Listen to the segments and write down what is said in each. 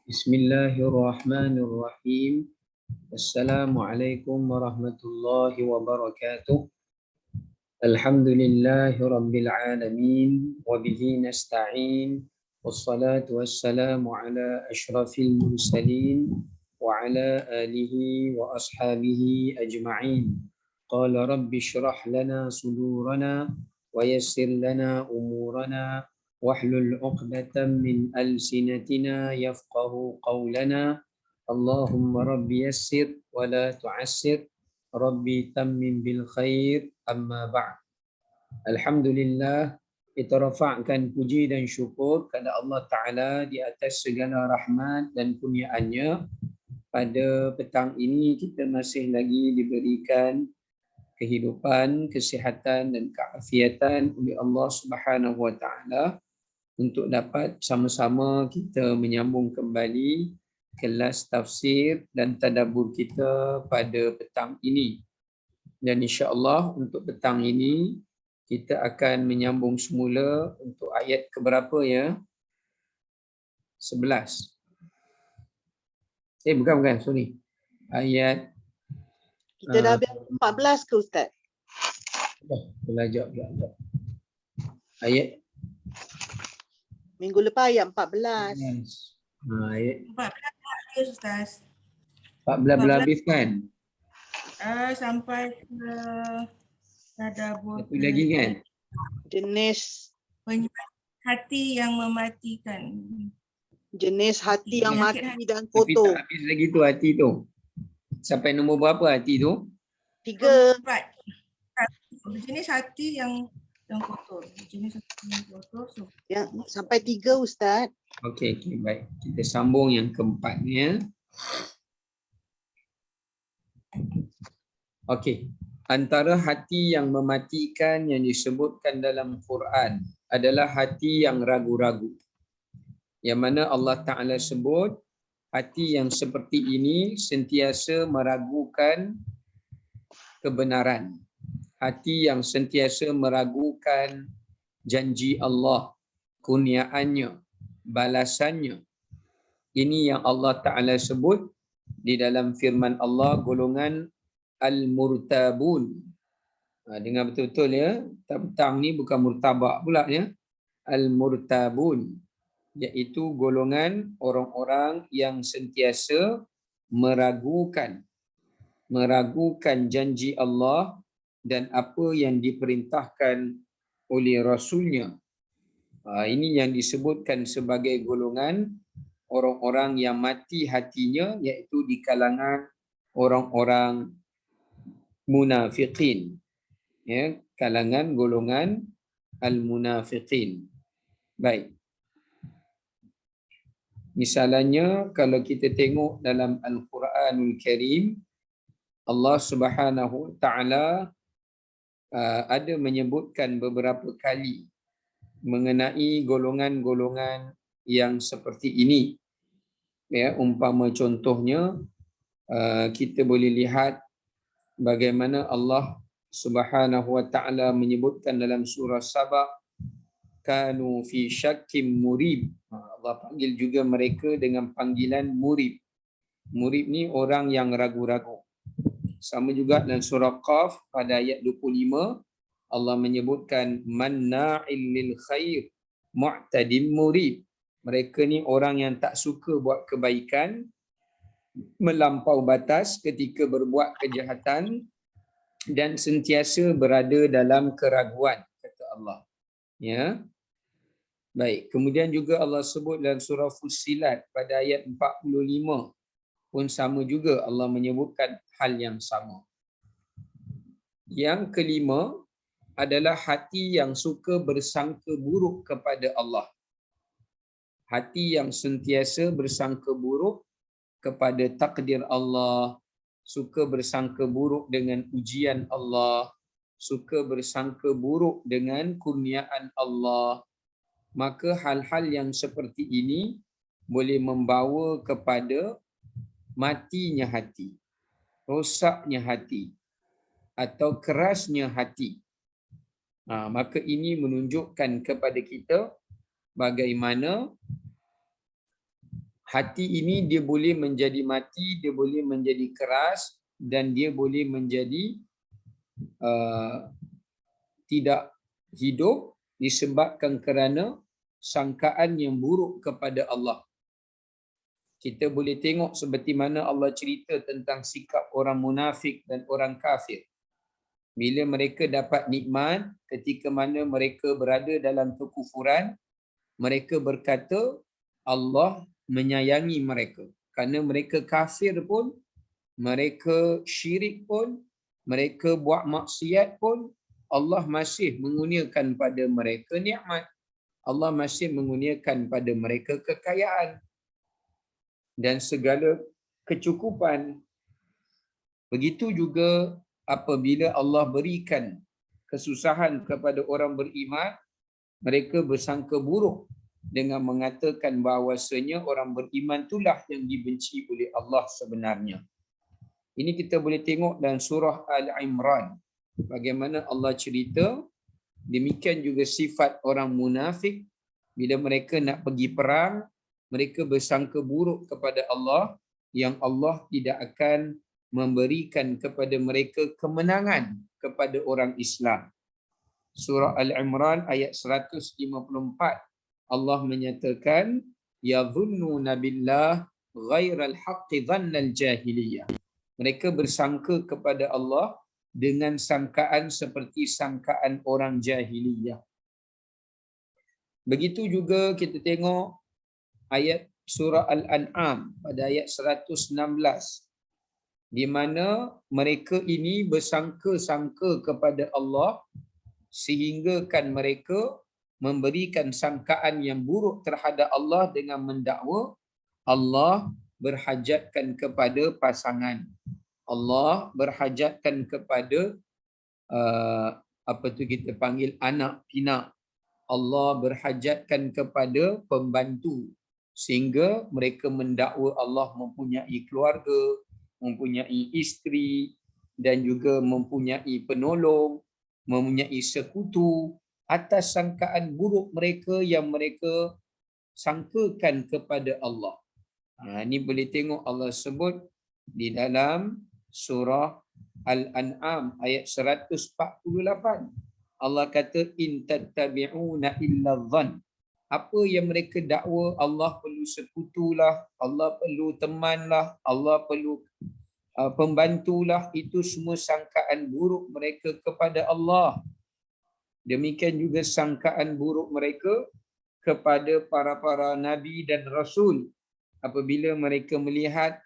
Bismillahirrahmanirrahim. Assalamualaikum warahmatullahi wabarakatuh. Alhamdulillahi rabbil alamin wa bihi nasta'in. Wassalatu wassalamu ala asyrafil mursalin wa ala alihi wa ashabihi ajma'in. Qala rabbi shrah lana sudurana wa yassir lana umurana wahlul 'uqdatam min alsinatina yafqahu qawlana. Allahumma rabbi yassir wa la tu'assir. Rabbi tammim bil khair. Amma ba'd. Alhamdulillah, kita rafa'kan puji dan syukur kepada Allah Ta'ala di atas segala rahmat dan kurniaannya. Pada petang ini kita masih lagi diberikan kehidupan, kesihatan dan keafiatan oleh Allah Subhanahu Wa Ta'ala untuk dapat sama-sama kita menyambung kembali kelas tafsir dan tadabbur kita pada petang ini. Dan insya-Allah untuk petang ini kita akan menyambung semula untuk ayat keberapa ya? 11. Bukan, sorry. Ayat Kita dah habis 14 ke Ustaz? Belajar. Ayat Minggu lepas ayat 14. Ayat 14 Ustaz. 14 belum habis kan? Sampai ke tadabbur Satu lagi kan? Jenis hati yang mematikan. hati yang Penyakit mati dan Tapi kotor. tak habis lagi tu hati tu. Sampai nombor berapa hati tu? 3. Jenis hati yang kotor. Jenis hati yang kotor. Yang sampai 3 Ustaz. Okey, baik. Kita sambung yang keempat ni ya. Okey. Antara hati yang mematikan yang disebutkan dalam Quran adalah hati yang ragu-ragu. Yang mana Allah Ta'ala sebut hati yang seperti ini sentiasa meragukan kebenaran. Hati yang sentiasa meragukan janji Allah, kurniaannya, balasannya. Ini yang Allah Ta'ala sebut di dalam firman Allah, golongan al-murtabun. Dengar betul-betul ya. Petang ni bukan murtabak pula ya. Al-murtabun, iaitu golongan orang-orang yang sentiasa meragukan janji Allah dan apa yang diperintahkan oleh Rasulnya. Ini yang disebutkan sebagai golongan orang-orang yang mati hatinya, iaitu di kalangan orang-orang munafiqin. Ya, kalangan golongan al-munafiqin. Baik. Misalnya kalau kita tengok dalam Al-Quranul Karim, Allah Subhanahu Wa Ta'ala ada menyebutkan beberapa kali mengenai golongan-golongan yang seperti ini. Ya, umpama contohnya kita boleh lihat bagaimana Allah Subhanahu Wa Ta'ala menyebutkan dalam surah Saba, kanu fi syakkim murib. Allah panggil juga mereka dengan panggilan murib. Murib ni orang yang ragu-ragu. Sama juga dalam surah Qaf pada ayat 25, Allah menyebutkan manna'il lil khair mu'tadim murib. Mereka ni orang yang tak suka buat kebaikan, melampau batas ketika berbuat kejahatan dan sentiasa berada dalam keraguan, kata Allah. Ya. Baik, kemudian juga Allah sebut dalam surah Fussilat pada ayat 45 pun sama juga Allah menyebutkan hal yang sama. Yang kelima adalah hati yang suka bersangka buruk kepada Allah. Hati yang sentiasa bersangka buruk kepada takdir Allah, suka bersangka buruk dengan ujian Allah, suka bersangka buruk dengan kurniaan Allah. Maka hal-hal yang seperti ini boleh membawa kepada matinya hati, rosaknya hati atau kerasnya hati. Maka ini menunjukkan kepada kita bagaimana Hati ini dia boleh menjadi mati, dia boleh menjadi keras dan dia boleh menjadi tidak hidup disebabkan kerana sangkaan yang buruk kepada Allah. Kita boleh tengok seperti mana Allah cerita tentang sikap orang munafik dan orang kafir. Bila mereka dapat nikmat, ketika mana mereka berada dalam kekufuran, mereka berkata Allah menyayangi mereka. Kerana mereka kafir pun, mereka syirik pun, mereka buat maksiat pun, Allah masih mengurniakan pada mereka nikmat. Allah masih mengurniakan pada mereka kekayaan dan segala kecukupan. Begitu juga apabila Allah berikan kesusahan kepada orang beriman, mereka bersangka buruk dengan mengatakan bahawasanya orang beriman itulah yang dibenci oleh Allah sebenarnya. Ini kita boleh tengok dalam surah Al-Imran. Bagaimana Allah cerita, demikian juga sifat orang munafik bila mereka nak pergi perang, mereka bersangka buruk kepada Allah yang Allah tidak akan memberikan kepada mereka kemenangan kepada orang Islam. Surah Al-Imran ayat 154, Allah menyatakan yadhunnuna billah ghairal haqqi dhannal jahiliyah. Mereka bersangka kepada Allah dengan sangkaan seperti sangkaan orang jahiliyah. Begitu juga kita tengok ayat surah Al-An'am pada ayat 116, di mana mereka ini bersangka-sangka kepada Allah sehinggakan mereka memberikan sangkaan yang buruk terhadap Allah dengan mendakwa Allah berhajatkan kepada pasangan. Allah berhajatkan kepada apa tu kita panggil anak pinak. Allah berhajatkan kepada pembantu, sehingga mereka mendakwa Allah mempunyai keluarga, mempunyai isteri dan juga mempunyai penolong, mempunyai sekutu atas sangkaan buruk mereka yang mereka sangkakan kepada Allah. Ini boleh tengok Allah sebut di dalam surah Al-An'am ayat 148. Allah kata in tattabi'una illa dhann. Apa yang mereka dakwa Allah perlu sekutulah, Allah perlu temanlah, Allah perlu pembantulah, itu semua sangkaan buruk mereka kepada Allah. Demikian juga sangkaan buruk mereka kepada para nabi dan rasul. Apabila mereka melihat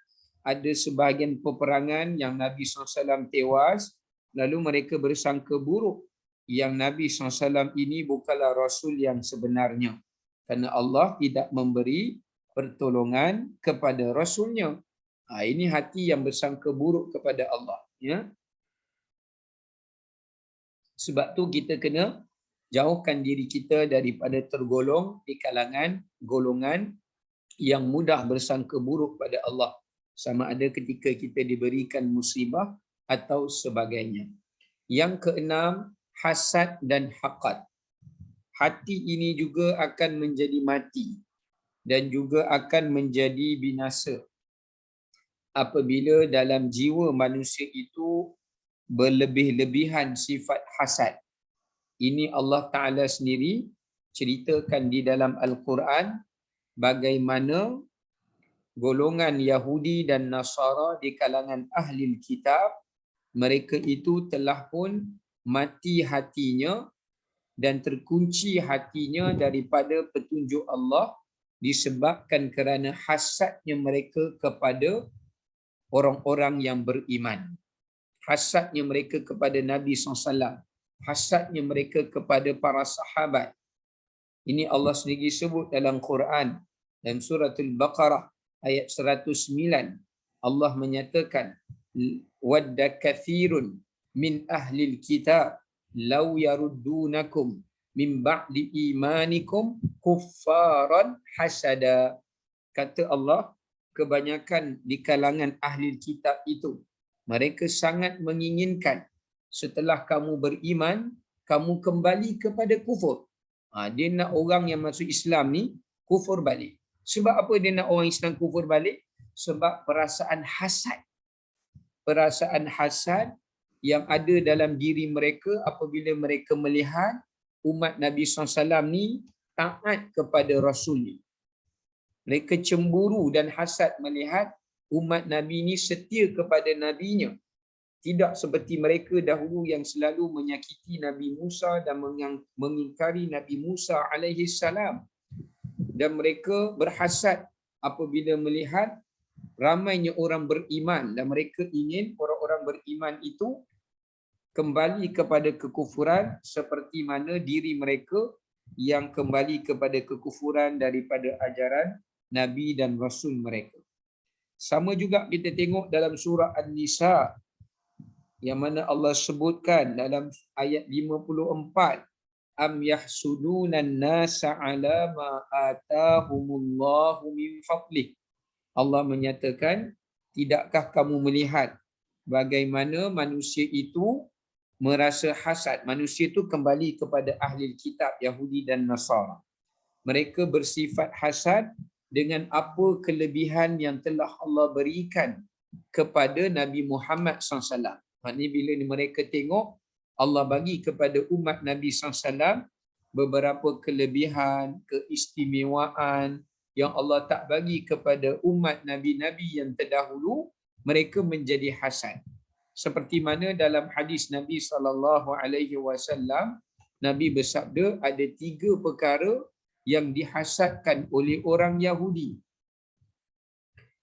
ada sebahagian peperangan yang Nabi SAW tewas, lalu mereka bersangka buruk yang Nabi SAW ini bukanlah Rasul yang sebenarnya, kerana Allah tidak memberi pertolongan kepada Rasulnya. Ini hati yang bersangka buruk kepada Allah. Ya. Sebab tu kita kena jauhkan diri kita daripada tergolong di kalangan golongan yang mudah bersangka buruk pada Allah, sama ada ketika kita diberikan musibah atau sebagainya. Yang keenam, hasad dan haqad. Hati ini juga akan menjadi mati dan juga akan menjadi binasa apabila dalam jiwa manusia itu berlebih-lebihan sifat hasad. Ini Allah Ta'ala sendiri ceritakan di dalam Al-Quran bagaimana golongan Yahudi dan Nasara di kalangan ahli kitab, mereka itu telah pun mati hatinya dan terkunci hatinya daripada petunjuk Allah disebabkan kerana hasadnya mereka kepada orang-orang yang beriman. Hasadnya mereka kepada Nabi SAW. Hasadnya mereka kepada para sahabat. Ini Allah sendiri sebut dalam Quran dan suratul Baqarah ayat 109. Allah menyatakan wadda kathirun min ahlil kitab law yaruddunakum min ba'di imanikum kuffaran hasada. Kata Allah, kebanyakan di kalangan ahli kitab itu, mereka sangat menginginkan setelah kamu beriman, kamu kembali kepada kufur. Dia nak orang yang masuk Islam ni kufur balik. Sebab apa dia nak orang Islam kufur balik? Sebab perasaan hasad. Perasaan hasad yang ada dalam diri mereka apabila mereka melihat umat Nabi SAW ni taat kepada Rasulnya. Mereka cemburu dan hasad melihat umat Nabi ni setia kepada Nabinya. Tidak seperti mereka dahulu yang selalu menyakiti Nabi Musa dan mengingkari Nabi Musa alaihi salam. Dan mereka berhasad apabila melihat ramainya orang beriman dan mereka ingin orang-orang beriman itu kembali kepada kekufuran seperti mana diri mereka yang kembali kepada kekufuran daripada ajaran Nabi dan Rasul mereka. Sama juga kita tengok dalam surah An-Nisa yang mana Allah sebutkan dalam ayat 54, am yahsudunan nasa ala ma atahumullahu min fadlih. Allah menyatakan, tidakkah kamu melihat bagaimana manusia itu merasa hasad. Manusia itu kembali kepada ahli kitab Yahudi dan Nasara. Mereka bersifat hasad dengan apa kelebihan yang telah Allah berikan kepada Nabi Muhammad SAW. Maksudnya bila mereka tengok Allah bagi kepada umat Nabi SAW beberapa kelebihan, keistimewaan yang Allah tak bagi kepada umat Nabi-Nabi yang terdahulu, mereka menjadi hasad. Seperti mana dalam hadis Nabi SAW, Nabi bersabda ada 3 perkara yang dihasadkan oleh orang Yahudi.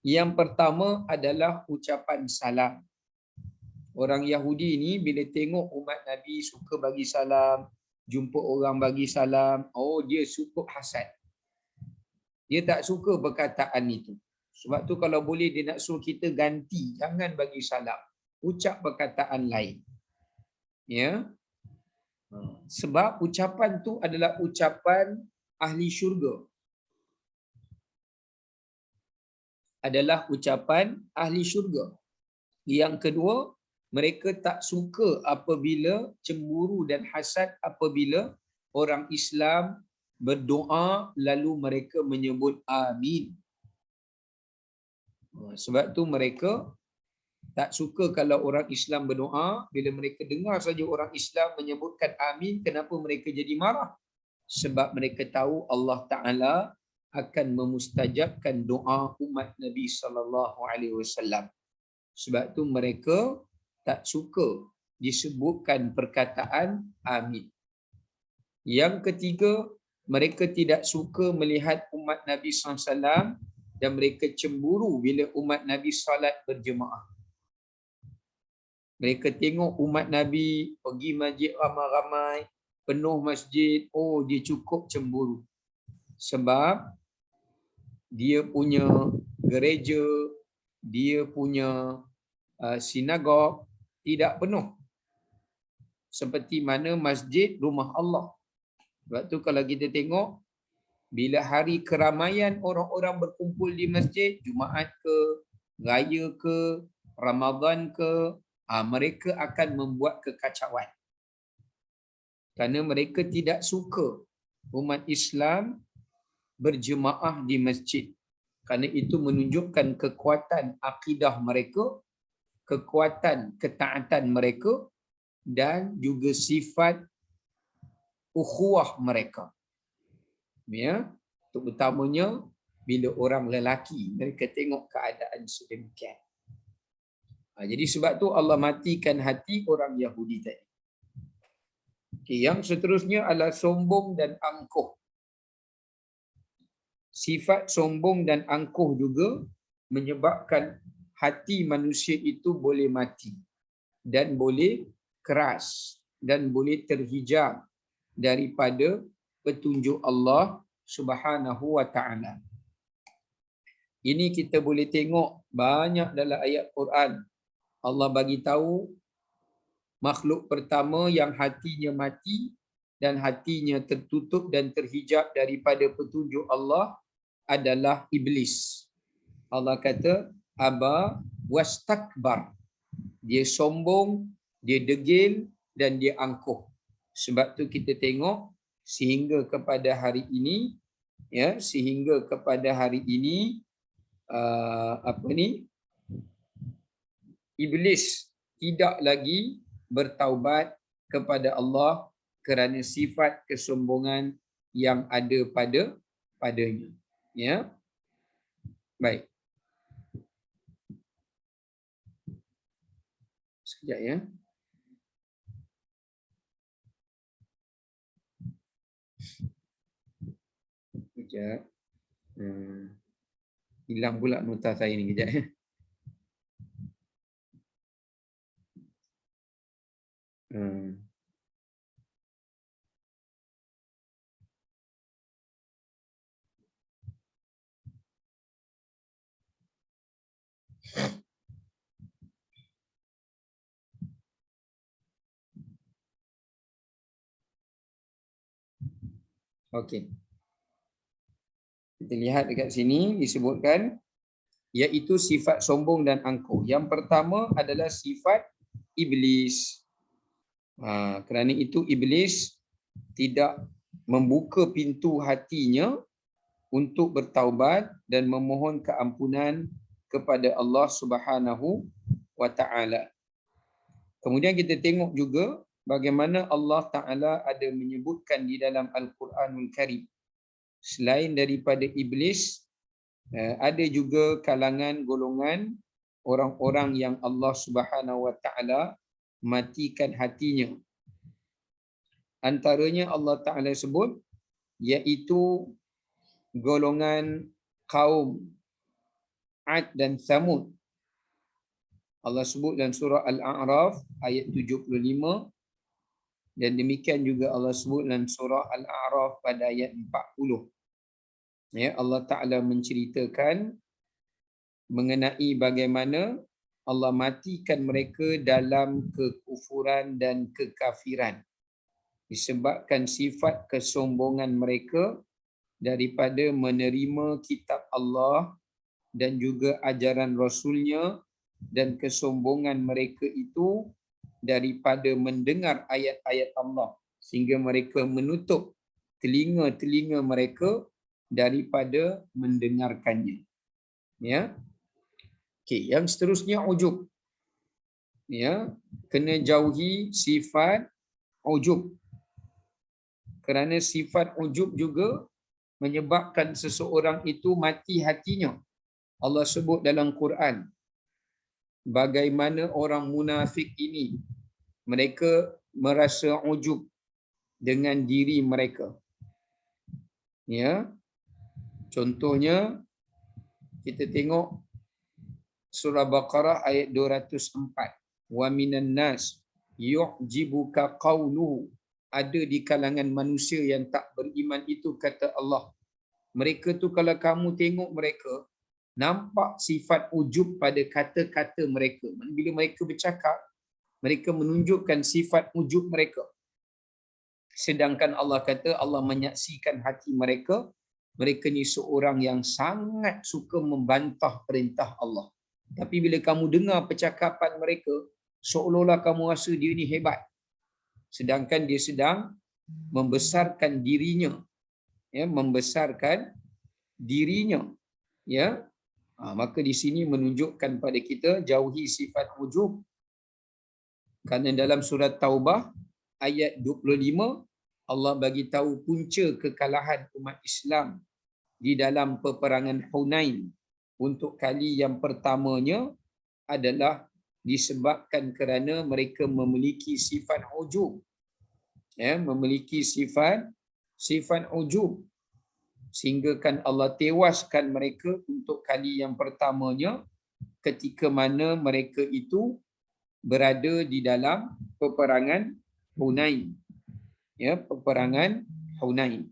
Yang pertama adalah ucapan salam. Orang Yahudi ni bila tengok umat Nabi suka bagi salam, jumpa orang bagi salam, oh dia suka hasad. Dia tak suka perkataan itu. Sebab tu kalau boleh dia nak suruh kita ganti, jangan bagi salam. Ucap perkataan lain. Ya. Sebab ucapan tu adalah ucapan ahli syurga. Adalah ucapan ahli syurga. Yang kedua, mereka tak suka apabila cemburu dan hasad apabila orang Islam berdoa lalu mereka menyebut amin. Sebab tu mereka tak suka kalau orang Islam berdoa, bila mereka dengar saja orang Islam menyebutkan amin, kenapa mereka jadi marah? Sebab mereka tahu Allah Ta'ala akan memustajabkan doa umat Nabi SAW. Sebab tu mereka tak suka disebutkan perkataan amin. Yang ketiga, mereka tidak suka melihat umat Nabi SAW dan mereka cemburu bila umat Nabi salat berjemaah. Mereka tengok umat Nabi pergi masjid ramai-ramai, penuh masjid, oh dia cukup cemburu. Sebab dia punya gereja, dia punya sinagog tidak penuh. Seperti mana masjid rumah Allah. Sebab tu kalau kita tengok, bila hari keramaian orang-orang berkumpul di masjid, Jumaat ke, Raya ke, Ramadan ke, mereka akan membuat kekacauan. Kerana mereka tidak suka umat Islam berjemaah di masjid. Kerana itu menunjukkan kekuatan akidah mereka, kekuatan ketaatan mereka dan juga sifat ukhuwah mereka. Ya, terutamanya bila orang lelaki mereka tengok keadaan sedemikian. Jadi sebab tu Allah matikan hati orang Yahudi tadi. Okay, yang seterusnya adalah sombong dan angkuh. Sifat sombong dan angkuh juga menyebabkan hati manusia itu boleh mati dan boleh keras dan boleh terhijab daripada petunjuk Allah Subhanahu wa taala. Ini kita boleh tengok banyak dalam ayat Quran. Allah bagi tahu makhluk pertama yang hatinya mati dan hatinya tertutup dan terhijab daripada petunjuk Allah adalah iblis. Allah kata aba wastakbar. Dia sombong, dia degil dan dia angkuh. Sebab tu kita tengok sehingga kepada hari ini ya, sehingga kepada hari ini iblis tidak lagi bertaubat kepada Allah kerana sifat kesombongan yang ada padanya. Ya. Baik. Sekejap ya. Sekejap. Hilang pula nota saya ni, kejap ya. Okey. Kita lihat dekat sini disebutkan iaitu sifat sombong dan angkuh. Yang pertama adalah sifat iblis. Kerana itu iblis tidak membuka pintu hatinya untuk bertaubat dan memohon keampunan kepada Allah Subhanahu wa taala. Kemudian kita tengok juga bagaimana Allah Taala ada menyebutkan di dalam Al-Quranul Karim, selain daripada iblis, ada juga kalangan golongan orang-orang yang Allah Subhanahu wa taala matikan hatinya. Antaranya Allah Taala sebut iaitu golongan kaum Ad dan Thamud. Allah sebut dalam surah Al-A'raf ayat 75, dan demikian juga Allah sebut dalam surah Al-A'raf pada ayat 40. Ya, Allah Ta'ala menceritakan mengenai bagaimana Allah matikan mereka dalam kekufuran dan kekafiran disebabkan sifat kesombongan mereka daripada menerima kitab Allah dan juga ajaran Rasulnya, dan kesombongan mereka itu daripada mendengar ayat-ayat Allah sehingga mereka menutup telinga-telinga mereka daripada mendengarkannya. Ya. Okey, yang seterusnya ujub. Ya, kena jauhi sifat ujub. Kerana sifat ujub juga menyebabkan seseorang itu mati hatinya. Allah sebut dalam Quran bagaimana orang munafik ini mereka merasa ujub dengan diri mereka. Ya. Contohnya kita tengok surah Baqarah ayat 204. Wa minan nas yu'jibuka qawluhu. Ada di kalangan manusia yang tak beriman itu, kata Allah, mereka tu kalau kamu tengok mereka, nampak sifat ujub pada kata-kata mereka. Bila mereka bercakap, mereka menunjukkan sifat ujub mereka. Sedangkan Allah kata Allah menyaksikan hati mereka. Mereka ni seorang yang sangat suka membantah perintah Allah. Tapi bila kamu dengar percakapan mereka, seolah-olah kamu rasa dia ni hebat. Sedangkan dia sedang membesarkan dirinya. Ya, membesarkan dirinya. Ya. Maka di sini menunjukkan pada kita jauhi sifat ujub. Kerana dalam surat Taubah ayat 25 Allah bagi tahu punca kekalahan umat Islam di dalam peperangan Hunain untuk kali yang pertamanya adalah disebabkan kerana mereka memiliki sifat ujub. Ya, memiliki sifat ujub. Sehingga kan Allah tewaskan mereka untuk kali yang pertamanya ketika mana mereka itu berada di dalam peperangan Hunain. Ya, peperangan Hunain.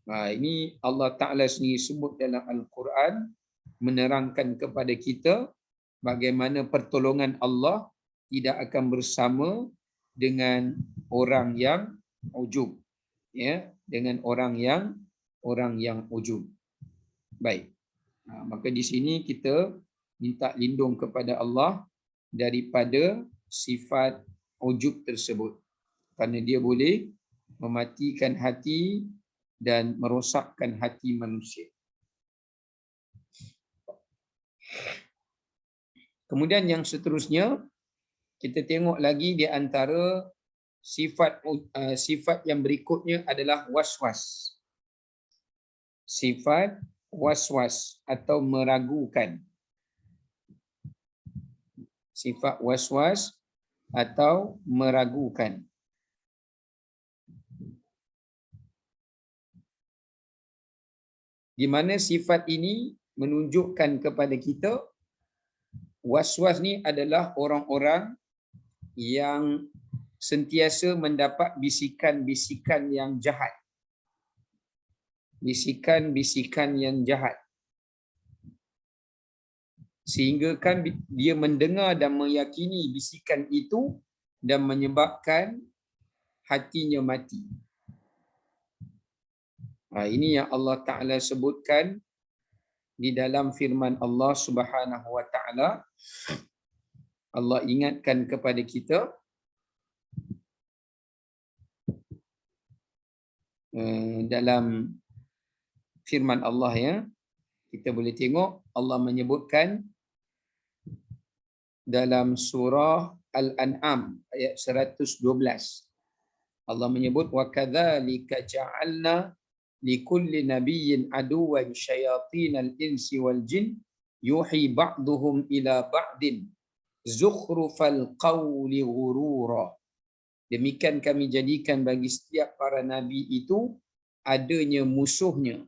Ini Allah Ta'ala sendiri sebut dalam Al-Quran, menerangkan kepada kita bagaimana pertolongan Allah tidak akan bersama dengan orang yang ujub. Ya, dengan orang yang ujub. Baik. Maka di sini kita minta lindung kepada Allah daripada sifat ujub tersebut. Kerana dia boleh mematikan hati dan merosakkan hati manusia. Kemudian yang seterusnya, kita tengok lagi di antara sifat yang berikutnya adalah waswas. Sifat waswas atau meragukan. Sifat waswas atau meragukan. Di mana sifat ini menunjukkan kepada kita waswas ni adalah orang-orang yang sentiasa mendapat bisikan-bisikan yang jahat. Bisikan-bisikan yang jahat. Sehingga kan dia mendengar dan meyakini bisikan itu dan menyebabkan hatinya mati. Ini yang Allah Ta'ala sebutkan di dalam firman Allah Subhanahu Wa Ta'ala. Allah ingatkan kepada kita dalam firman Allah, ya, kita boleh tengok Allah menyebutkan dalam surah Al-An'am ayat 112. Allah menyebut wa kadzalika ja'alna likulli nabiyyin aduwwan syayatinal insi wal jin yuhi ba'duhum ila ba'din zukhrufal qawli ghurura. Demikian kami jadikan bagi setiap para nabi itu adanya musuhnya.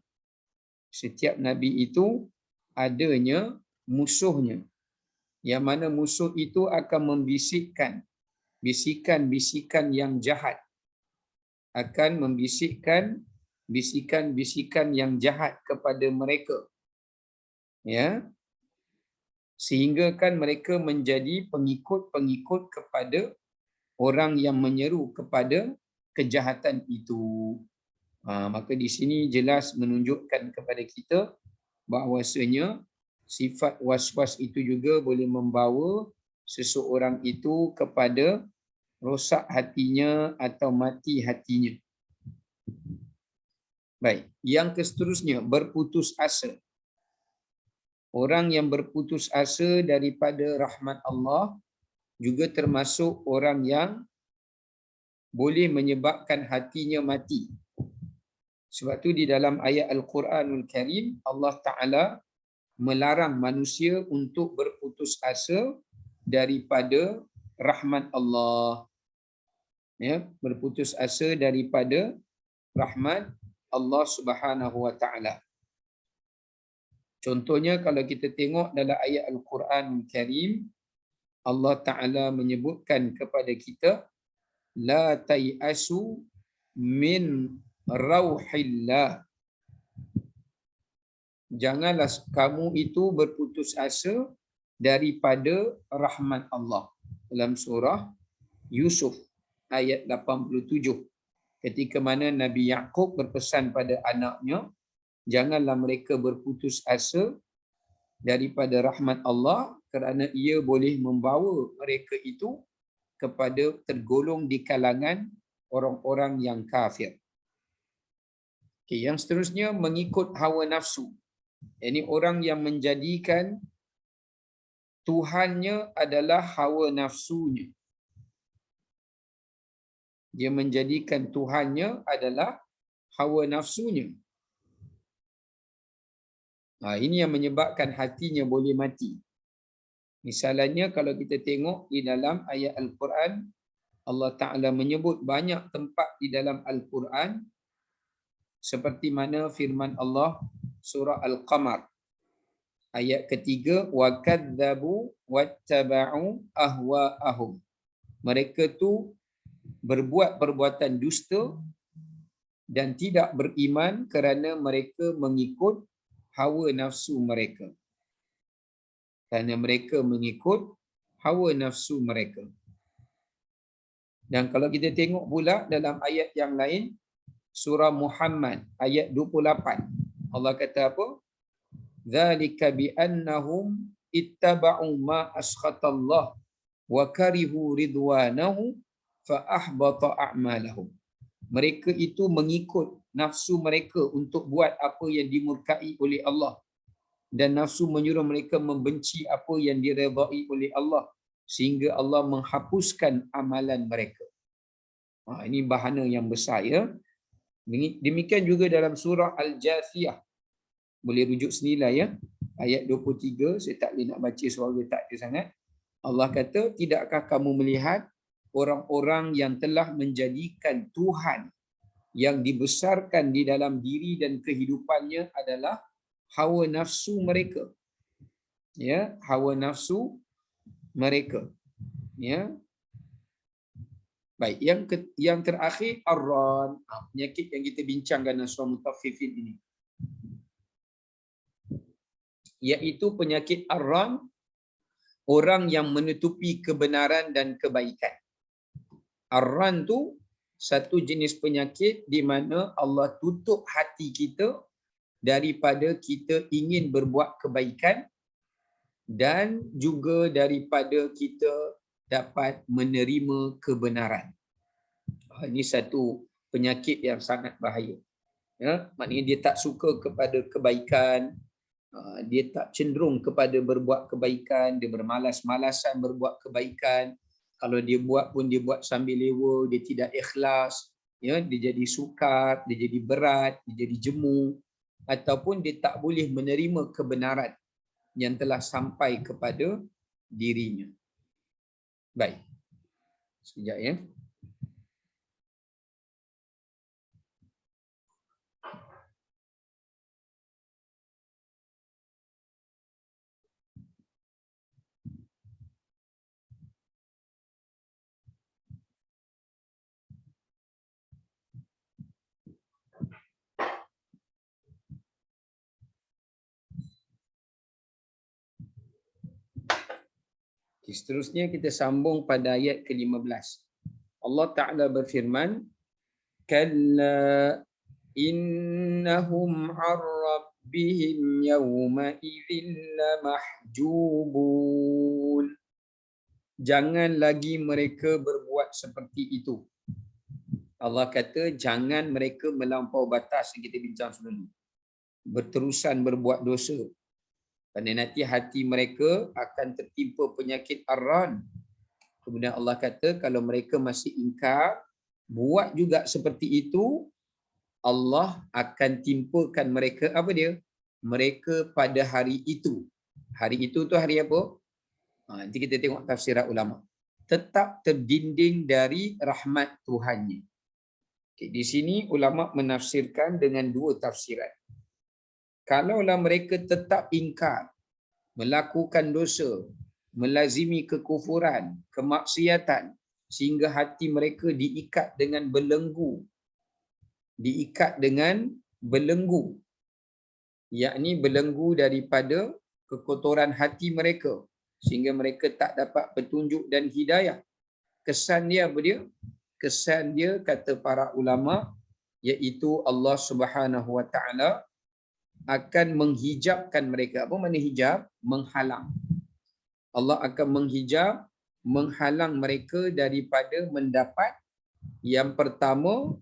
Setiap nabi itu adanya musuhnya. Yang mana musuh itu akan membisikkan bisikan-bisikan yang jahat. Akan membisikkan bisikan-bisikan yang jahat kepada mereka. Ya. Sehingga kan mereka menjadi pengikut-pengikut kepada orang yang menyeru kepada kejahatan itu. Maka di sini jelas menunjukkan kepada kita bahawasanya sifat waswas itu juga boleh membawa seseorang itu kepada rosak hatinya atau mati hatinya. Baik, yang seterusnya berputus asa. Orang yang berputus asa daripada rahmat Allah juga termasuk orang yang boleh menyebabkan hatinya mati. Sebab tu di dalam ayat Al-Quranul Karim Allah Ta'ala melarang manusia untuk berputus asa daripada rahmat Allah. Ya, berputus asa daripada rahmat Allah Subhanahu Wa Ta'ala. Contohnya kalau kita tengok dalam ayat Al-Quran Karim, Allah Ta'ala menyebutkan kepada kita, la tai'asu min rauhillah. Janganlah kamu itu berputus asa daripada rahmat Allah. Dalam surah Yusuf ayat 87. Ketika mana Nabi Yaqub berpesan pada anaknya, janganlah mereka berputus asa daripada rahmat Allah kerana ia boleh membawa mereka itu kepada tergolong di kalangan orang-orang yang kafir. Okay, yang seterusnya mengikut hawa nafsu. Ini orang yang menjadikan Tuhannya adalah hawa nafsunya. Dia menjadikan Tuhannya adalah hawa nafsunya. Ini yang menyebabkan hatinya boleh mati. Misalnya kalau kita tengok di dalam ayat Al-Quran, Allah Ta'ala menyebut banyak tempat di dalam Al-Quran seperti mana firman Allah surah Al-Qamar ayat ketiga, wa kadzabu wattaba'u ahwa'ahum. Mereka tu berbuat perbuatan dusta dan tidak beriman kerana mereka mengikut hawa nafsu mereka. Kerana mereka mengikut hawa nafsu mereka. Dan kalau kita tengok pula dalam ayat yang lain, surah Muhammad ayat 28. Allah kata apa? Dzalika bi annahum ittaba'u ma askhatallah wa karihu ridwanahu fa ahbata a'malahum. Mereka itu mengikut nafsu mereka untuk buat apa yang dimurkai oleh Allah, dan nafsu menyuruh mereka membenci apa yang diredai oleh Allah, sehingga Allah menghapuskan amalan mereka. Ini bahana yang besar, ya. Demikian juga dalam surah Al-Jathiyah. Boleh rujuk sendirilah, ya. Ayat 23, saya tak boleh nak baca suara tak ada sangat. Allah kata, tidakkah kamu melihat orang-orang yang telah menjadikan Tuhan yang dibesarkan di dalam diri dan kehidupannya adalah hawa nafsu mereka, ya, hawa nafsu mereka, ya. Baik, yang terakhir ar-ran, penyakit yang kita bincangkan dalam surah Mutaffifin ini, iaitu penyakit ar-ran, orang yang menutupi kebenaran dan kebaikan. Ar-ran tu satu jenis penyakit di mana Allah tutup hati kita daripada kita ingin berbuat kebaikan dan juga daripada kita dapat menerima kebenaran. Ini satu penyakit yang sangat bahaya. Ya, maknanya dia tak suka kepada kebaikan, dia tak cenderung kepada berbuat kebaikan, dia bermalas-malasan berbuat kebaikan. Kalau dia buat pun dia buat sambil lewa, dia tidak ikhlas, ya, dia jadi sukar, dia jadi berat, dia jadi jemu, ataupun dia tak boleh menerima kebenaran yang telah sampai kepada dirinya. Baik. Sekejap, ya. Seterusnya kita sambung pada ayat ke-15. Allah Ta'ala berfirman, kalla innahum an rabbihim yawma idzin lamahjubun. Jangan lagi mereka berbuat seperti itu. Allah kata jangan mereka melampau batas yang kita bincang sebelum ini, berterusan berbuat dosa. Kerana nanti hati mereka akan tertimpa penyakit ar-ran. Kemudian Allah kata kalau mereka masih ingkar, buat juga seperti itu, Allah akan timpakan mereka apa dia? Mereka pada hari itu. Hari itu tu hari apa? Nanti kita tengok tafsirat ulama. Tetap terdinding dari rahmat Tuhannya. Okay, di sini ulama menafsirkan dengan dua tafsiran. Kalaulah mereka tetap ingkar, melakukan dosa, melazimi kekufuran, kemaksiatan, sehingga hati mereka diikat dengan belenggu, yakni belenggu daripada kekotoran hati mereka, sehingga mereka tak dapat petunjuk dan hidayah. Kesan dia apa dia? Kesan dia, kata para ulama, iaitu Allah Subhanahu Wa Taala akan menghijabkan mereka. Apa makna hijab? Menghalang. Allah akan menghijab, menghalang mereka daripada mendapat yang pertama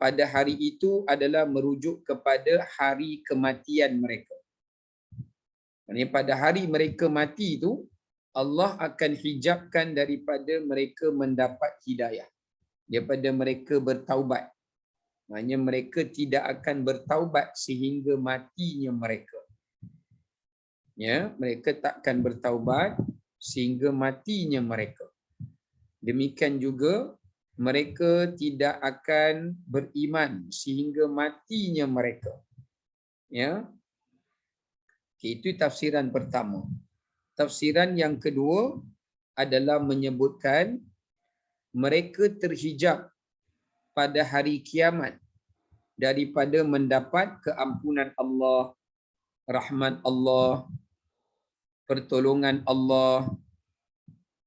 pada hari itu adalah merujuk kepada hari kematian mereka. Maksudnya pada hari mereka mati itu, Allah akan hijabkan daripada mereka mendapat hidayah, daripada mereka bertaubat. Maksudnya mereka tidak akan bertaubat sehingga matinya mereka. Ya, mereka takkan bertaubat sehingga matinya mereka. Demikian juga mereka tidak akan beriman sehingga matinya mereka. Ya. Itu tafsiran pertama. Tafsiran yang kedua adalah menyebutkan mereka terhijab pada hari kiamat daripada mendapat keampunan Allah, rahmat Allah, pertolongan Allah,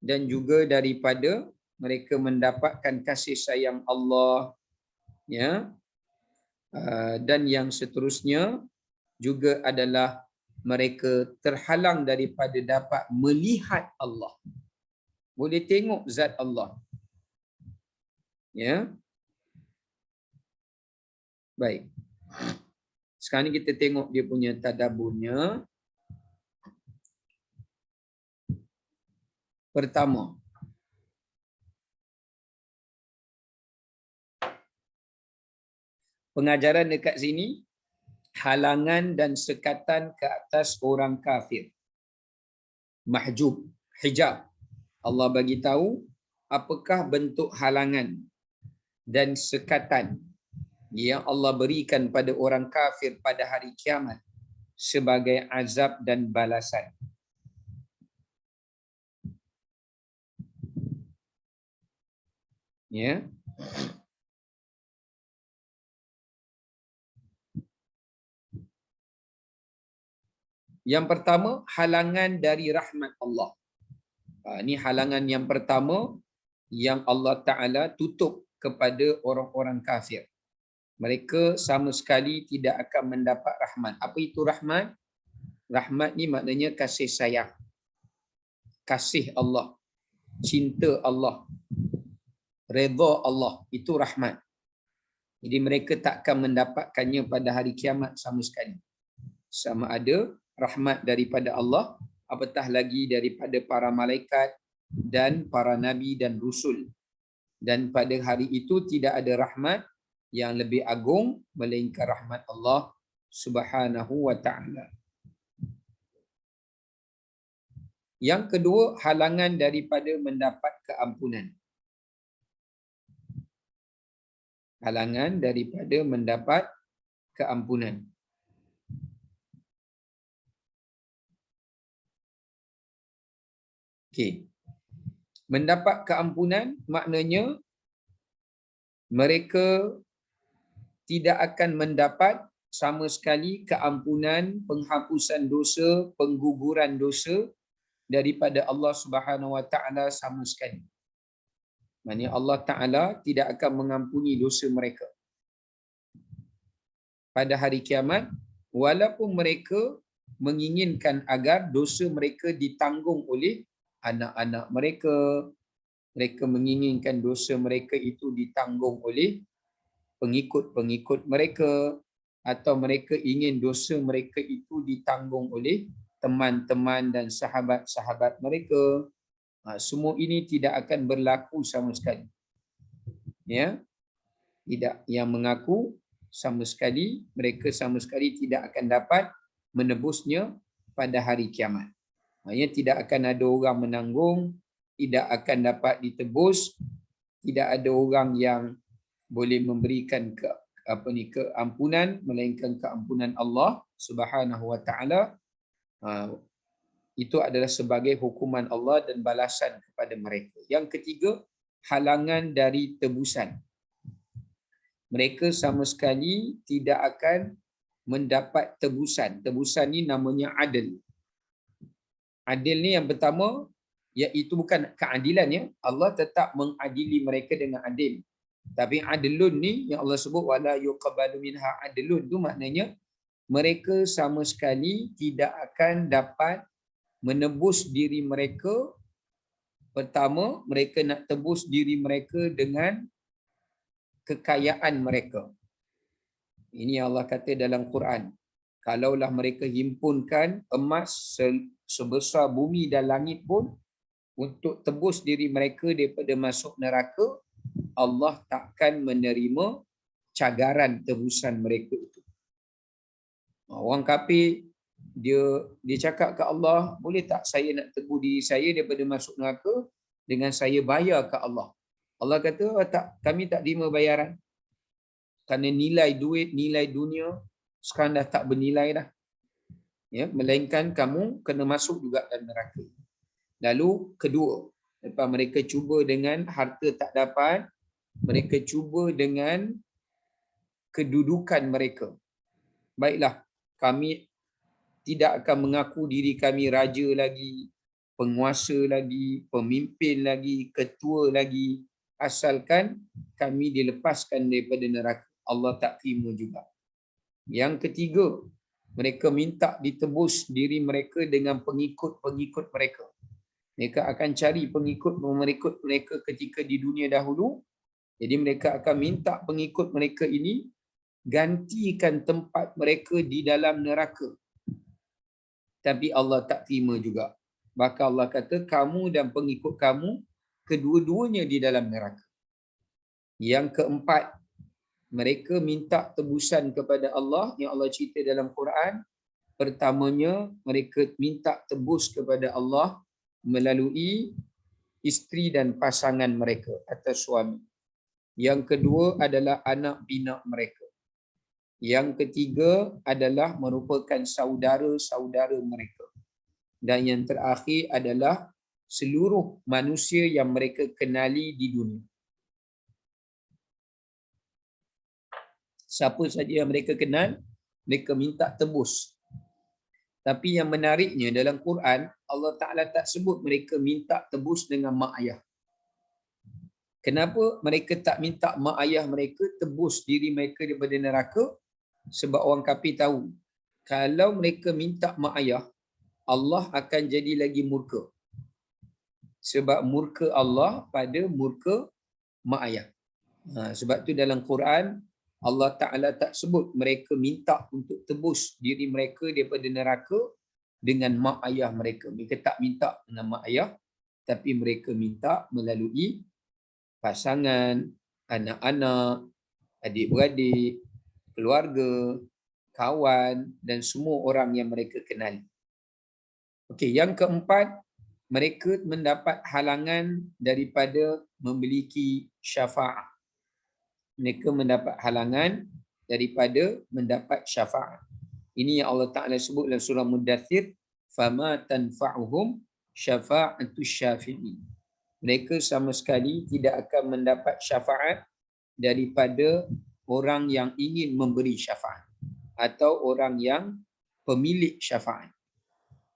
dan juga daripada mereka mendapatkan kasih sayang Allah, ya. Dan yang seterusnya juga adalah mereka terhalang daripada dapat melihat Allah, boleh tengok zat Allah, ya. Baik. Sekarang ni kita tengok dia punya tadaburnya. Pertama, pengajaran dekat sini, halangan dan sekatan ke atas orang kafir. Mahjub, hijab. Allah bagi tahu apakah bentuk halangan dan sekatan yang Allah berikan pada orang kafir pada hari kiamat sebagai azab dan balasan. Ya. Yang pertama, halangan dari rahmat Allah. Ini halangan yang pertama yang Allah Ta'ala tutup kepada orang-orang kafir. Mereka sama sekali tidak akan mendapat rahmat. Apa itu rahmat? Rahmat ni maknanya kasih sayang. Kasih Allah. Cinta Allah. Redha Allah. Itu rahmat. Jadi mereka tak akan mendapatkannya pada hari kiamat sama sekali. Sama ada rahmat daripada Allah, apatah lagi daripada para malaikat dan para nabi dan rusul. Dan pada hari itu tidak ada rahmat yang lebih agung melainkan rahmat Allah Subhanahu wa taala. Yang kedua, halangan daripada mendapat keampunan. Halangan daripada mendapat keampunan. Okey. Mendapat keampunan maknanya mereka tidak akan mendapat sama sekali keampunan, penghapusan dosa, pengguguran dosa daripada Allah Subhanahu Wa Taala sama sekali. Maksudnya Allah Taala tidak akan mengampuni dosa mereka pada hari kiamat, walaupun mereka menginginkan agar dosa mereka ditanggung oleh anak-anak mereka. Mereka menginginkan dosa mereka itu ditanggung oleh pengikut-pengikut mereka, atau mereka ingin dosa mereka itu ditanggung oleh teman-teman dan sahabat-sahabat mereka. Semua ini tidak akan berlaku sama sekali. Ya, tidak, yang mengaku sama sekali, mereka sama sekali tidak akan dapat menebusnya pada hari kiamat. Maksudnya tidak akan ada orang menanggung, tidak akan dapat ditebus, tidak ada orang yang boleh memberikan keampunan melainkan keampunan Allah Subhanahu Wa Taala. Itu adalah sebagai hukuman Allah dan balasan kepada mereka. Yang ketiga, halangan dari tebusan. Mereka sama sekali tidak akan mendapat tebusan. Tebusan ni namanya adil. Adil ni yang pertama, iaitu bukan keadilan, ya. Allah tetap mengadili mereka dengan adil. Tapi adlun ni yang Allah sebut wala yuqbalu minha adlun, tu maknanya mereka sama sekali tidak akan dapat menebus diri mereka. Pertama, mereka nak tebus diri mereka dengan kekayaan mereka. Ini Allah kata dalam Quran. Kalaulah mereka himpunkan emas sebesar bumi dan langit pun untuk tebus diri mereka daripada masuk neraka, Allah takkan menerima cagaran tebusan mereka itu. Orang kafir, dia cakap ke Allah, boleh tak saya nak tebus diri saya daripada masuk neraka dengan saya bayar ke Allah? Allah kata, tak, kami tak terima bayaran. Kerana nilai duit, nilai dunia sekarang dah tak bernilai dah. Ya, melainkan kamu kena masuk juga dalam neraka. Lalu kedua, lepas mereka cuba dengan harta tak dapat, mereka cuba dengan kedudukan mereka. Baiklah, kami tidak akan mengaku diri kami raja lagi, penguasa lagi, pemimpin lagi, ketua lagi, asalkan kami dilepaskan daripada neraka. Allah tak terima juga. Yang ketiga, mereka minta ditebus diri mereka dengan pengikut-pengikut mereka. Mereka akan cari pengikut mereka ketika di dunia dahulu. Jadi mereka akan minta pengikut mereka ini gantikan tempat mereka di dalam neraka. Tapi Allah tak terima juga. Bahkan Allah kata, kamu dan pengikut kamu, kedua-duanya di dalam neraka. Yang keempat, mereka minta tebusan kepada Allah yang Allah cerita dalam Quran. Pertamanya, mereka minta tebus kepada Allah melalui isteri dan pasangan mereka atau suami. Yang kedua adalah anak pinak mereka. Yang ketiga adalah merupakan saudara-saudara mereka. Dan yang terakhir adalah seluruh manusia yang mereka kenali di dunia. Siapa saja yang mereka kenal, mereka minta tebus. Tapi yang menariknya dalam Quran, Allah Ta'ala tak sebut mereka minta tebus dengan mak ayah. Kenapa mereka tak minta mak ayah mereka tebus diri mereka daripada neraka? Sebab orang kafir tahu, kalau mereka minta mak ayah, Allah akan jadi lagi murka. Sebab murka Allah pada murka mak ayah. Sebab tu dalam Quran, Allah Ta'ala tak sebut mereka minta untuk tebus diri mereka daripada neraka dengan mak ayah mereka. Mereka tak minta dengan mak ayah, tapi mereka minta melalui pasangan, anak-anak, adik-beradik, keluarga, kawan dan semua orang yang mereka kenali. Okey, yang keempat, mereka mendapat halangan daripada memiliki syafaat. Mereka mendapat halangan daripada mendapat syafaat. Ini yang Allah Ta'ala sebut dalam surah Mudaththir, fama tanfa'uhum syafa'atus syafi'in. Mereka sama sekali tidak akan mendapat syafaat daripada orang yang ingin memberi syafaat atau orang yang pemilik syafaat.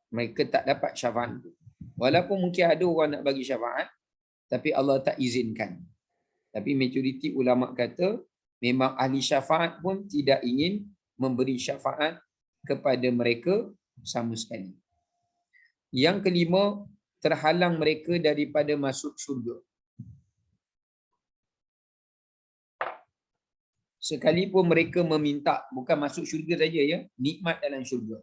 Mereka tak dapat syafaat itu. Walaupun mungkin ada orang nak bagi syafaat, tapi Allah tak izinkan. Tapi majoriti ulama kata memang ahli syafaat pun tidak ingin memberi syafaat kepada mereka sama sekali. Yang kelima, terhalang mereka daripada masuk syurga. Sekalipun mereka meminta, bukan masuk syurga saja ya, nikmat dalam syurga.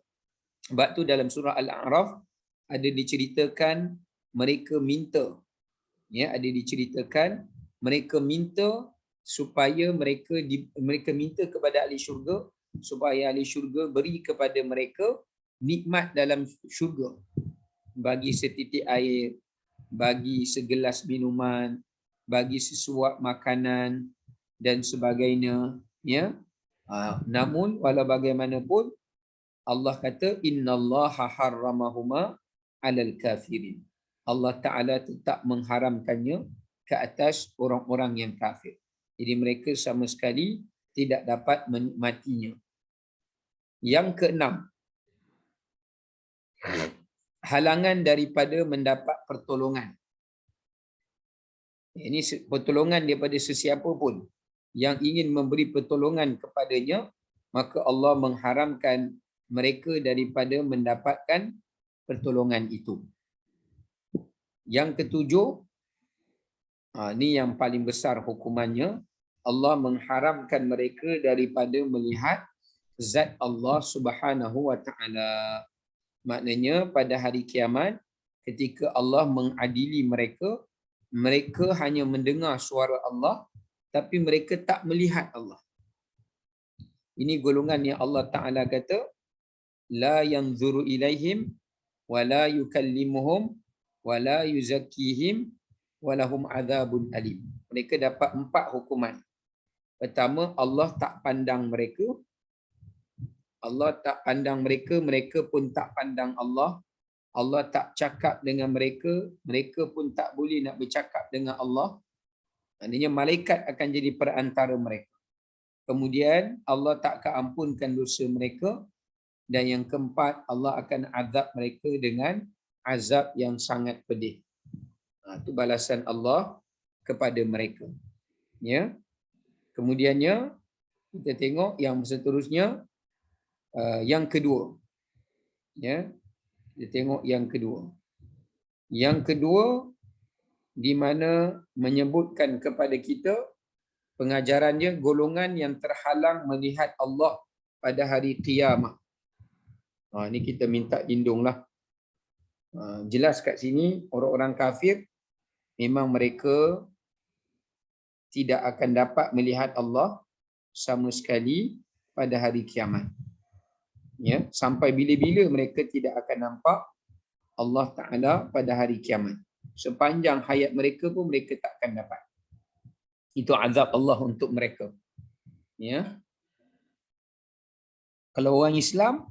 Sebab tu dalam surah Al-A'raf ada diceritakan mereka minta, ya, ada diceritakan mereka minta supaya mereka minta kepada ahli syurga supaya ahli syurga beri kepada mereka nikmat dalam syurga, bagi setitik air, bagi segelas minuman, bagi sesuap makanan dan sebagainya, ya. Namun walau bagaimanapun Allah kata innallaha harramahuma 'alal kafirin. Allah Ta'ala tetap mengharamkannya ke atas orang-orang yang kafir. Jadi mereka sama sekali tidak dapat menikmatinya. Yang keenam, halangan daripada mendapat pertolongan. Ini pertolongan daripada sesiapa pun yang ingin memberi pertolongan kepadanya, maka Allah mengharamkan mereka daripada mendapatkan pertolongan itu. Yang ketujuh, ini yang paling besar hukumannya, Allah mengharamkan mereka daripada melihat zat Allah Subhanahu wa Ta'ala. Maknanya pada hari kiamat ketika Allah mengadili mereka, mereka hanya mendengar suara Allah tapi mereka tak melihat Allah. Ini golongan yang Allah Ta'ala kata la yanzuru ilaihim wa la yukallimuhum wa la yuzakkihim wa lahum adzabun alim. Mereka dapat 4 hukuman. Pertama, Allah tak pandang mereka. Allah tak pandang mereka, mereka pun tak pandang Allah. Allah tak cakap dengan mereka, mereka pun tak boleh nak bercakap dengan Allah. Maknanya malaikat akan jadi perantara mereka. Kemudian Allah tak akan ampunkan dosa mereka. Dan yang keempat, Allah akan azab mereka dengan azab yang sangat pedih. Itu balasan Allah kepada mereka. Ya. Kemudiannya kita tengok yang seterusnya, yang kedua. Ya. Kita tengok yang kedua. Yang kedua di mana menyebutkan kepada kita pengajaran dia golongan yang terhalang melihat Allah pada hari kiamat. Ini kita minta lindunglah. Jelas kat sini orang-orang kafir memang mereka tidak akan dapat melihat Allah sama sekali pada hari kiamat. Ya, sampai bila-bila mereka tidak akan nampak Allah Ta'ala pada hari kiamat. Sepanjang hayat mereka pun mereka tak akan dapat. Itu azab Allah untuk mereka. Ya. Kalau orang Islam,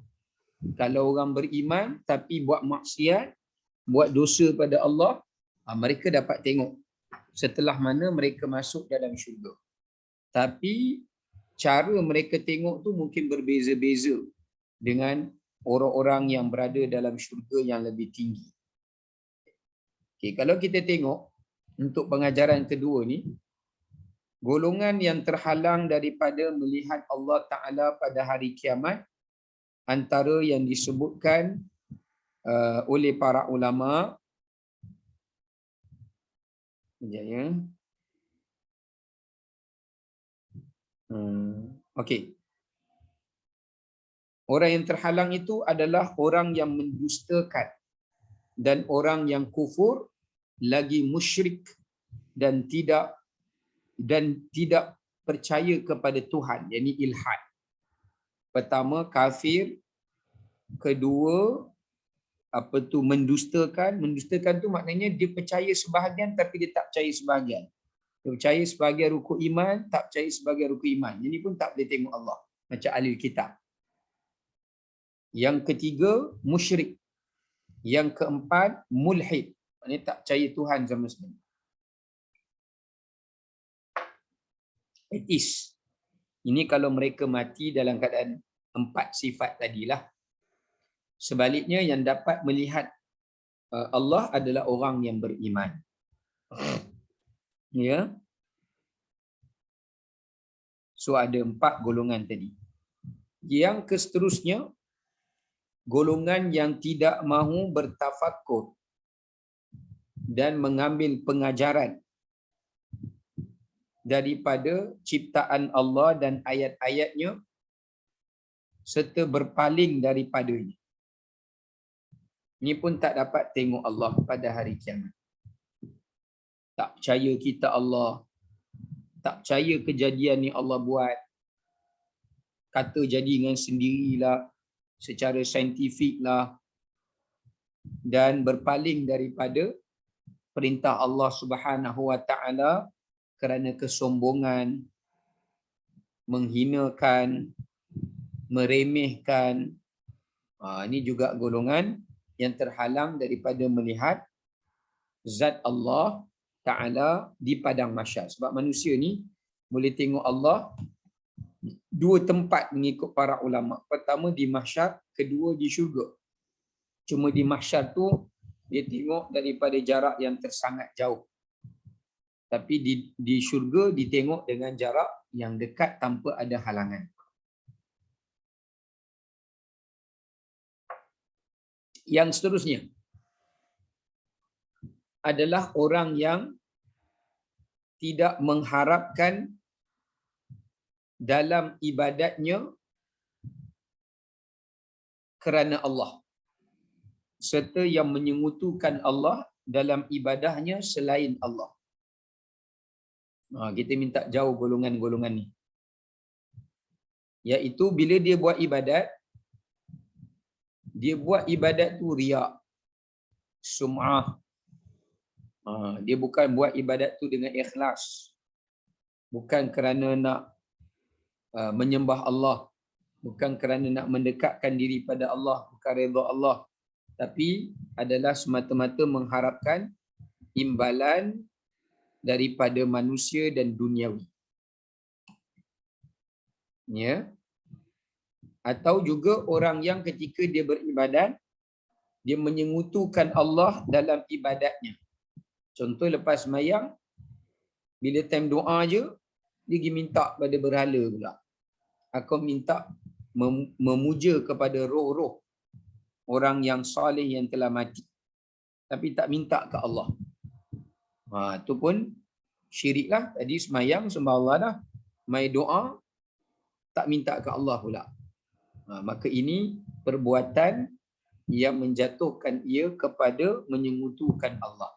kalau orang beriman tapi buat maksiat, buat dosa pada Allah, mereka dapat tengok setelah mana mereka masuk dalam syurga. Tapi cara mereka tengok tu mungkin berbeza-beza dengan orang-orang yang berada dalam syurga yang lebih tinggi. Okay, kalau kita tengok untuk pengajaran kedua ni, golongan yang terhalang daripada melihat Allah Ta'ala pada hari kiamat, antara yang disebutkan oleh para ulama, ya. Okey. Orang yang terhalang itu adalah orang yang mendustakan dan orang yang kufur, lagi musyrik dan tidak percaya kepada Tuhan, yakni ilhad. Pertama kafir, kedua mendustakan. Mendustakan tu maknanya dia percaya sebahagian tapi dia tak percaya sebahagian. Dia percaya sebahagian rukun iman, tak percaya sebahagian rukun iman. Ini pun tak boleh tengok Allah macam ahli kitab. Yang ketiga musyrik. Yang keempat mulhid. Maknanya tak percaya Tuhan sama sekali. Ateis. Ini kalau mereka mati dalam keadaan 4 sifat tadilah. Sebaliknya yang dapat melihat Allah adalah orang yang beriman. Ya. So ada 4 golongan tadi. Yang seterusnya, golongan yang tidak mahu bertafakur dan mengambil pengajaran daripada ciptaan Allah dan ayat-ayatnya serta berpaling daripadanya. Ini pun tak dapat tengok Allah pada hari kiamat. Tak percaya kita Allah, tak percaya kejadian ni Allah buat, kata jadi dengan sendirilah, secara saintifik lah, dan berpaling daripada perintah Allah Subhanahu Wa Taala kerana kesombongan, menghinakan, meremehkan. Ini juga golongan yang terhalang daripada melihat zat Allah Ta'ala di padang mahsyar. Sebab manusia ni boleh tengok Allah 2 tempat mengikut para ulama. Pertama di mahsyar, kedua di syurga. Cuma di mahsyar tu dia tengok daripada jarak yang tersangat jauh. Tapi di syurga ditengok dengan jarak yang dekat tanpa ada halangan. Yang seterusnya adalah orang yang tidak mengharapkan dalam ibadatnya kerana Allah, serta yang menyengutukan Allah dalam ibadahnya selain Allah. Kita minta jauh golongan-golongan ni. Iaitu bila dia buat ibadat tu riak, sum'ah. Dia bukan buat ibadat tu dengan ikhlas. Bukan kerana nak menyembah Allah, bukan kerana nak mendekatkan diri pada Allah, bukan redha Allah, tapi adalah semata-mata mengharapkan imbalan daripada manusia dan duniawi. Ya. Atau juga orang yang ketika dia beribadat, dia menyengutukan Allah dalam ibadatnya. Contoh lepas sembahyang, bila time doa je, dia pergi minta pada berhala pula. Aku minta memuja kepada roh-roh orang yang soleh yang telah mati. Tapi tak minta ke Allah. Itu pun Syirik lah. Tadi semayang sembah Allah dah. Mai doa tak minta ke Allah pula. Maka ini perbuatan yang menjatuhkan ia kepada menyengutukan Allah.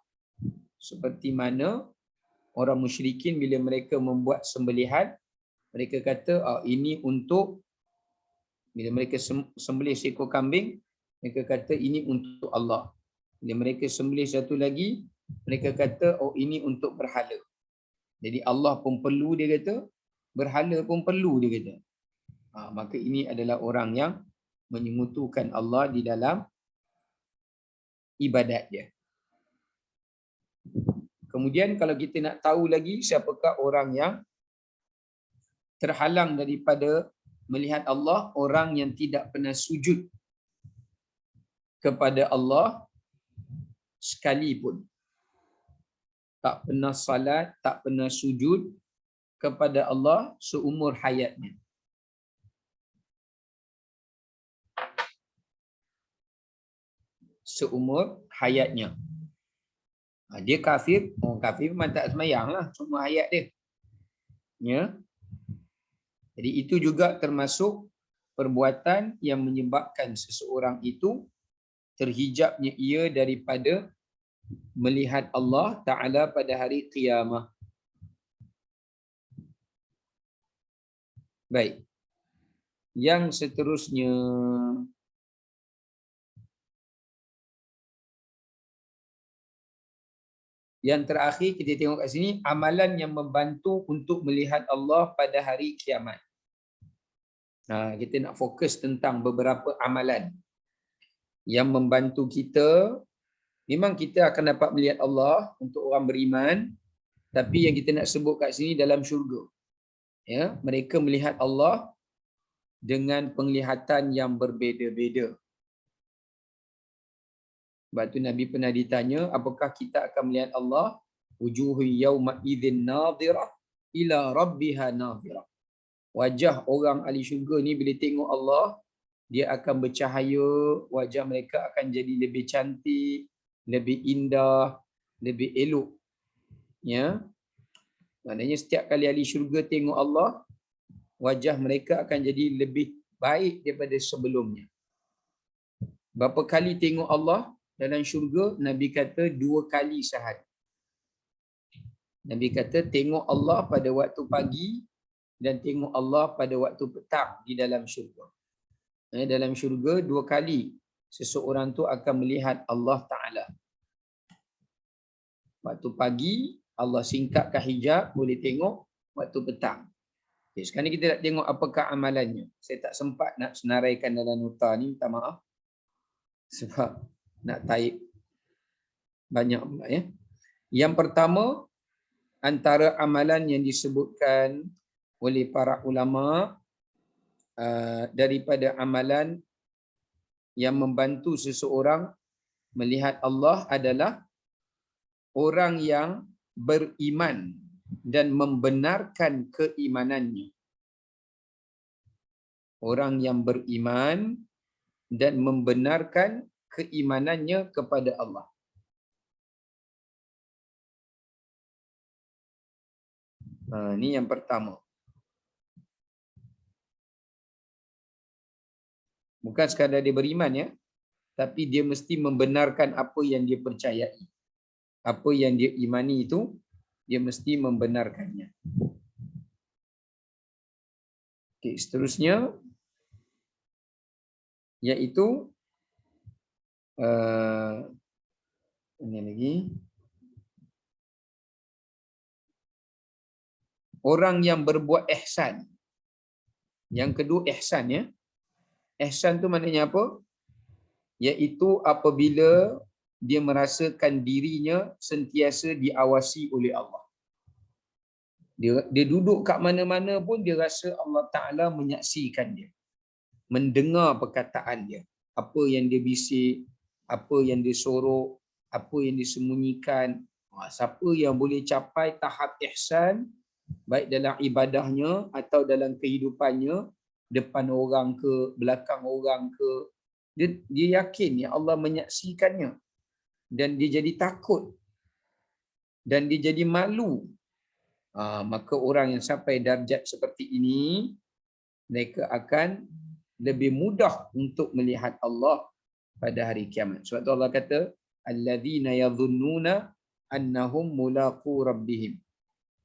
Seperti mana orang musyrikin bila mereka membuat sembelihan, mereka kata ini untuk, bila mereka sembelih seekor kambing, mereka kata ini untuk Allah. Bila mereka sembelih satu lagi, mereka kata ini untuk berhala. Jadi Allah pun perlu dia kata, berhala pun perlu dia kata. Maka ini adalah orang yang menyengutukan Allah di dalam ibadat dia. Kemudian kalau kita nak tahu lagi siapakah orang yang terhalang daripada melihat Allah, orang yang tidak pernah sujud kepada Allah sekalipun. Tak pernah salat, tak pernah sujud kepada Allah seumur hayatnya. Seumur hayatnya. Dia kafir, orang kafir memang tak semayang lah semua hayat dia. Ya. Jadi itu juga termasuk perbuatan yang menyebabkan seseorang itu terhijabnya ia daripada melihat Allah Ta'ala pada hari qiyamah. Baik. Yang seterusnya, yang terakhir kita tengok kat sini, amalan yang membantu untuk melihat Allah pada hari kiamat. Kita nak fokus tentang beberapa amalan yang membantu kita. Memang kita akan dapat melihat Allah untuk orang beriman, tapi yang kita nak sebut kat sini dalam syurga. Ya, mereka melihat Allah dengan penglihatan yang berbeza-beza. Sebab tu Nabi pernah ditanya, apakah kita akan melihat Allah? Wujuhu yawma idzin nadhirah ila rabbiha nadhirah. Wajah orang ahli syurga ni bila tengok Allah, dia akan bercahaya, wajah mereka akan jadi lebih cantik, lebih indah, lebih elok. Ya. Maknanya setiap kali ahli syurga tengok Allah, wajah mereka akan jadi lebih baik daripada sebelumnya. Berapa kali tengok Allah dalam syurga? Nabi kata 2 kali sehari. Nabi kata tengok Allah pada waktu pagi dan tengok Allah pada waktu petang di dalam syurga. Dalam syurga 2 kali seseorang tu akan melihat Allah Ta'ala. Waktu pagi Allah singkapkan hijab, boleh tengok. Waktu petang. Okay, sekarang kita nak tengok apakah amalannya. Saya tak sempat nak senaraikan dalam nota ni, minta maaf. Sebab nak taip banyak pula ya. Yang pertama, antara amalan yang disebutkan oleh para ulama daripada amalan yang membantu seseorang melihat Allah adalah orang yang beriman dan membenarkan keimanannya. Orang yang beriman dan membenarkan keimanannya kepada Allah. Ini yang pertama. Bukan sekadar dia beriman ya, tapi dia mesti membenarkan apa yang dia percayai. Apa yang dia imani itu, dia mesti membenarkannya. Okey, seterusnya iaitu ini lagi, orang yang berbuat ihsan. Yang kedua ihsan ya. Ihsan tu maknanya apa? Iaitu apabila dia merasakan dirinya sentiasa diawasi oleh Allah. Dia duduk kat mana-mana pun dia rasa Allah Ta'ala menyaksikan dia. Mendengar perkataan dia. Apa yang dia bisik, apa yang dia sorok, apa yang disembunyikan. Siapa yang boleh capai tahap ihsan, baik dalam ibadahnya atau dalam kehidupannya, depan orang ke, belakang orang ke, dia yakin ya Allah menyaksikannya. Dan dia jadi takut. Dan dia jadi malu Maka orang yang sampai darjat seperti ini, mereka akan lebih mudah untuk melihat Allah pada hari kiamat. Sebab tu Allah kata, alladzina yadhunnuna annahum mulaqu rabbihim.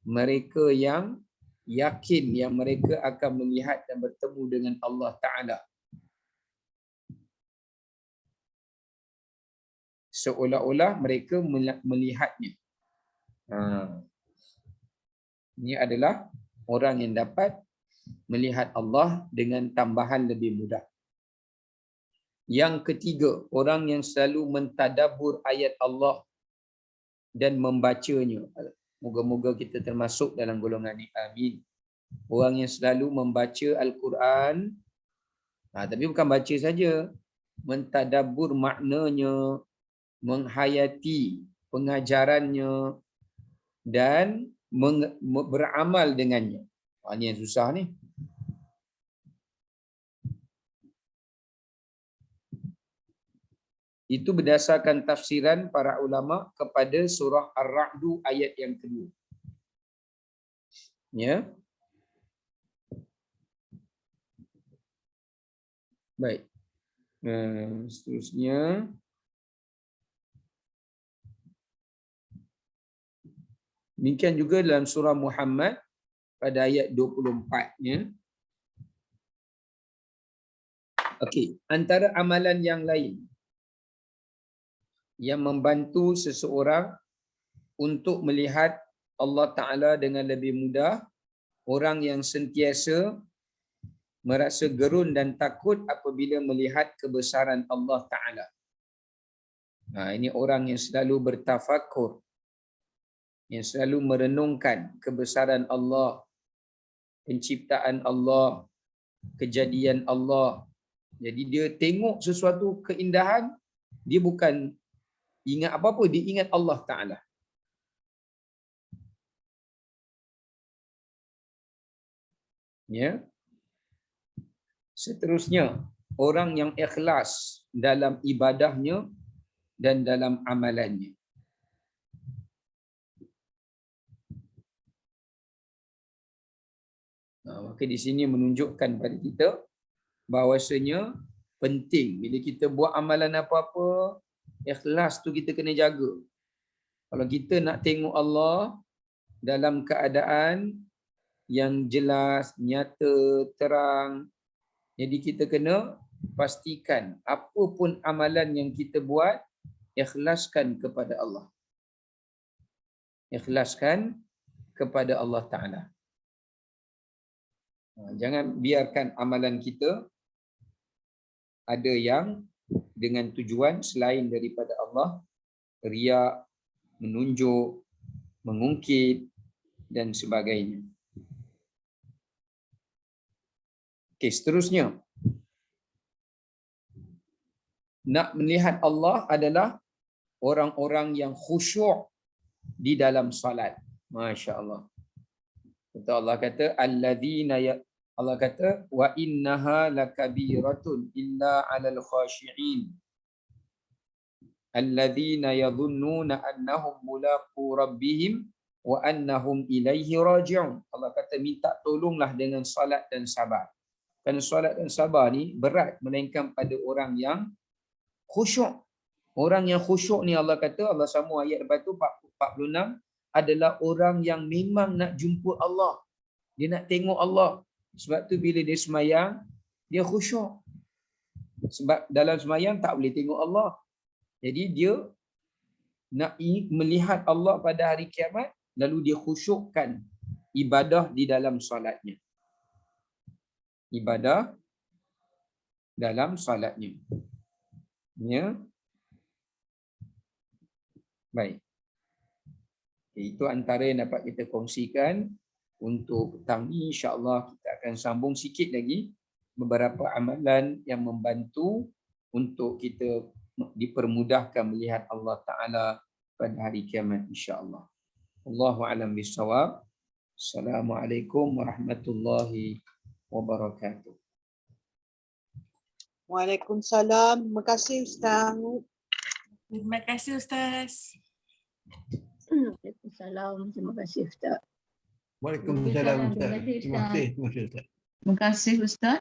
Mereka yang yakin yang mereka akan melihat dan bertemu dengan Allah Ta'ala. Seolah-olah mereka melihatnya. Ini adalah orang yang dapat melihat Allah dengan tambahan lebih mudah. Yang ketiga, orang yang selalu mentadabbur ayat Allah dan membacanya. Moga-moga kita termasuk dalam golongan ini. Amin. Orang yang selalu membaca Al-Quran, tapi bukan baca saja, mentadabbur maknanya, menghayati pengajarannya dan beramal dengannya. Ini yang susah ni. Itu berdasarkan tafsiran para ulama kepada surah Ar-Ra'd ayat yang kedua. Ya. Baik. Seterusnya. Demikian juga dalam surah Muhammad pada ayat 24-nya. Okey, antara amalan yang lain yang membantu seseorang untuk melihat Allah Ta'ala dengan lebih mudah, orang yang sentiasa merasa gerun dan takut apabila melihat kebesaran Allah Ta'ala. Ini orang yang selalu bertafakur, yang selalu merenungkan kebesaran Allah, penciptaan Allah, kejadian Allah. Jadi dia tengok sesuatu keindahan, dia bukan ingat apa-apa, dia ingat Allah Ta'ala. Ya. Seterusnya, orang yang ikhlas dalam ibadahnya dan dalam amalannya. Maka di sini menunjukkan pada kita bahawasanya penting bila kita buat amalan apa-apa, ikhlas tu kita kena jaga. Kalau kita nak tengok Allah dalam keadaan yang jelas, nyata, terang, jadi kita kena pastikan apa pun amalan yang kita buat, ikhlaskan kepada Allah. Ikhlaskan kepada Allah Ta'ala. Jangan biarkan amalan kita ada yang dengan tujuan selain daripada Allah, riak, menunjuk, mengungkit dan sebagainya. Okey, seterusnya. Nak melihat Allah adalah orang-orang yang khusyuk di dalam salat. Masya-Allah. Betul, Allah kata alladzina Allah kata wa innaha lakabiratun illa 'alal khashi'in alladzina yadhunnuna annahum mulaqu rabbihim wa annahum ilaihi raji'un. Allah kata minta tolonglah dengan salat dan sabar. Kerana salat dan sabar ni berat melainkan pada orang yang khusyuk. Orang yang khusyuk ni Allah kata, Allah sambung ayat lepas tu 46, adalah orang yang memang nak jumpa Allah. Dia nak tengok Allah. Sebab tu bila dia semayang, dia khusyuk. Sebab dalam semayang tak boleh tengok Allah. Jadi dia nak melihat Allah pada hari kiamat, lalu dia khusyukkan ibadah di dalam solatnya. Ibadah dalam solatnya. Ya. Baik. Itu antara yang dapat kita kongsikan untuk petang ini. InsyaAllah kita akan sambung sikit lagi beberapa amalan yang membantu untuk kita dipermudahkan melihat Allah Ta'ala pada hari kiamat insyaAllah. Allahu a'lam bishawab. Assalamualaikum warahmatullahi wabarakatuh. Waalaikumsalam. Terima kasih Ustaz. Terima kasih Ustaz. Waalaikumsalam. Terima kasih Ustaz. Waalaikumsalam Ustaz. Terima kasih, Terima Ustaz. kasih. Terima kasih Ustaz. Terima kasih Ustaz.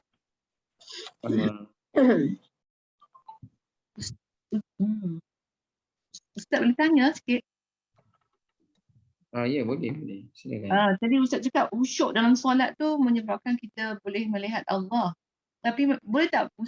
Ustaz boleh tanya sikit. Ya, boleh. Silakan. Tadi Ustaz cakap khusyuk dalam solat tu menyebabkan kita boleh melihat Allah. Tapi boleh tak